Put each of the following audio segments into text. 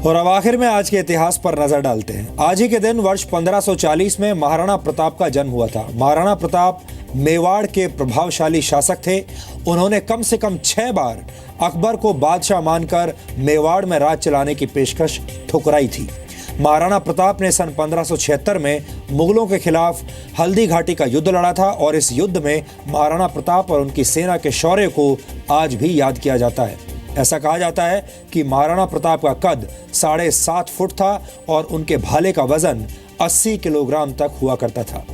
और अब आखिर में आज के इतिहास पर नजर डालते हैं। आज ही के दिन वर्ष 1540 में महाराणा प्रताप का जन्म हुआ था। महाराणा प्रताप मेवाड़ के प्रभावशाली शासक थे। उन्होंने कम से कम 6 बार अकबर को बादशाह मानकर मेवाड़ में राज चलाने की पेशकश ठुकराई थी। महाराणा प्रताप ने सन 1576 में मुगलों के खिलाफ हल्दी घाटी का युद्ध लड़ा था और इस युद्ध में महाराणा प्रताप और उनकी सेना के शौर्य को आज भी याद किया जाता है। ऐसा कहा जाता है कि महाराणा प्रताप का कद 7.5 फुट था और उनके भाले का वजन 80 किलोग्राम तक हुआ करता था।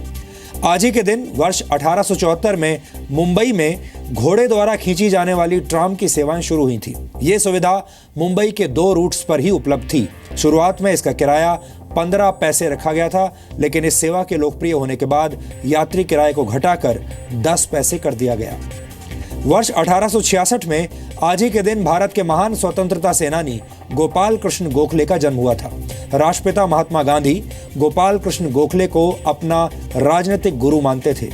आज ही के दिन वर्ष 1874 में मुंबई में घोड़े द्वारा खींची जाने वाली ट्राम की सेवाएं शुरू हुई थी। ये सुविधा मुंबई के 2 रूट्स पर ही उपलब्ध थी। शुरुआत में इसका किराया 15 पैसे रखा गया था, लेकिन इस सेवा के लोकप्रिय होने के बाद यात्री किराए को घटाकर 10 पैसे कर दिया गया। वर्ष 1866 में आज ही के दिन भारत के महान स्वतंत्रता सेनानी गोपाल कृष्ण गोखले का जन्म हुआ था। राष्ट्रपिता महात्मा गांधी गोपाल कृष्ण गोखले को अपना राजनीतिक गुरु मानते थे।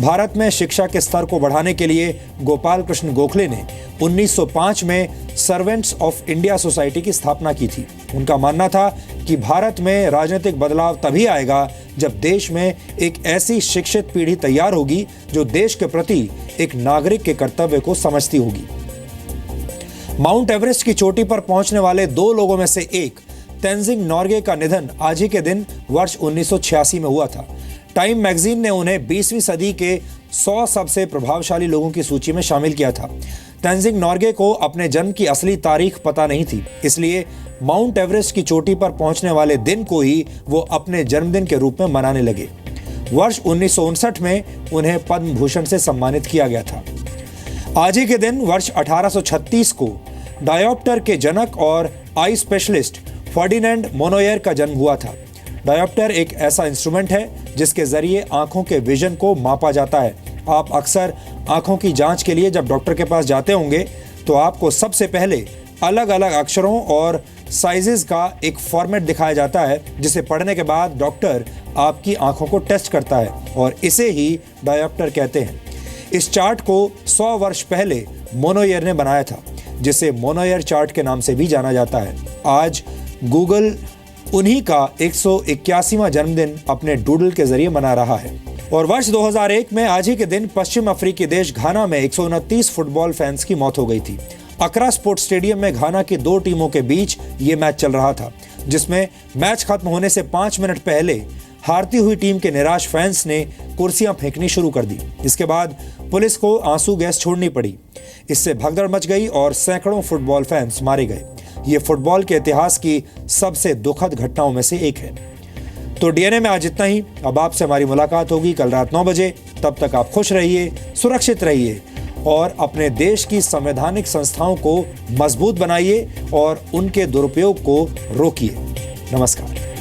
भारत में शिक्षा के स्तर को बढ़ाने के लिए गोपाल कृष्ण गोखले ने 1905 में सर्वेंट्स ऑफ इंडिया सोसाइटी की स्थापना की थी। उनका मानना था कि भारत में राजनीतिक बदलाव तभी आएगा जब देश में एक ऐसी शिक्षित पीढ़ी तैयार होगी जो देश के प्रति एक नागरिक के कर्तव्य को समझती होगी। माउंट एवरेस्ट की चोटी पर पहुंचने वाले 2 लोगों में से एक तेंजिंग नोर्गे का निधन आज ही के दिन वर्ष 1986 में हुआ था। टाइम मैगजीन ने उन्हें 20वीं सदी के 100 सबसे प्रभावशाली लोगों की सूची में शामिल किया था। तेंजिंग नोर्गे को अपने जन्म की असली तारीख पता नहीं थी, इसलिए माउंट एवरेस्ट की चोटी पर पहुंचने वाले दिन को ही वो अपने जन्मदिन के रूप में मनाने लगे। वर्ष 1959 में उन्हें पद्म भूषण से सम्मानित किया गया था। आज ही के दिन वर्ष 1836 को डायोप्टर के जनक और आई स्पेशलिस्ट फर्डिनेंड मोनोयर का जन्म हुआ था। डायोप्टर एक ऐसा इंस्ट्रूमेंट है जिसके जरिए आंखों के विजन को मापा जाता है। आप अक्सर आंखों की जांच के लिए जब डॉक्टर के पास जाते होंगे तो आपको सबसे पहले अलग अलग अक्षरों और साइजेस का एक फॉर्मेट दिखाया जाता है, जिसे पढ़ने के बाद डॉक्टर आपकी आंखों को टेस्ट करता है और इसे ही डायोप्टर कहते हैं। इस चार्ट को 100 वर्ष पहले मोनोयर ने बनाया था, जिसे मोनोयर चार्ट के नाम से भी जाना जाता है। आज गूगल उन्हीं का 181वां जन्मदिन अपने डूडल के जरिए मना रहा है। और वर्ष 2001 में आज ही के दिन पश्चिम अफ्रीकी देश घाना में 129 फुटबॉल फैंस की मौत हो गई थी। अकरा स्पोर्ट्स स्टेडियम में घाना की 2 टीमों के बीच ये मैच चल रहा था, जिसमें मैच खत्म होने से 5 मिनट पहले हारती हुई टीम के निराश फैंस ने कुर्सियां फेंकनी शुरू कर दी। इसके बाद पुलिस को आंसू गैस छोड़नी पड़ी। इससे भगदड़ मच गई और सैकड़ों फुटबॉल फैंस मारे गए। ये फुटबॉल के इतिहास की सबसे दुखद घटनाओं में से एक है। तो डीएनए में आज इतना ही। अब आपसे हमारी मुलाकात होगी कल रात 9 बजे। तब तक आप खुश रहिए, सुरक्षित रहिए और अपने देश की संवैधानिक संस्थाओं को मजबूत बनाइए और उनके दुरुपयोग को रोकिए। नमस्कार।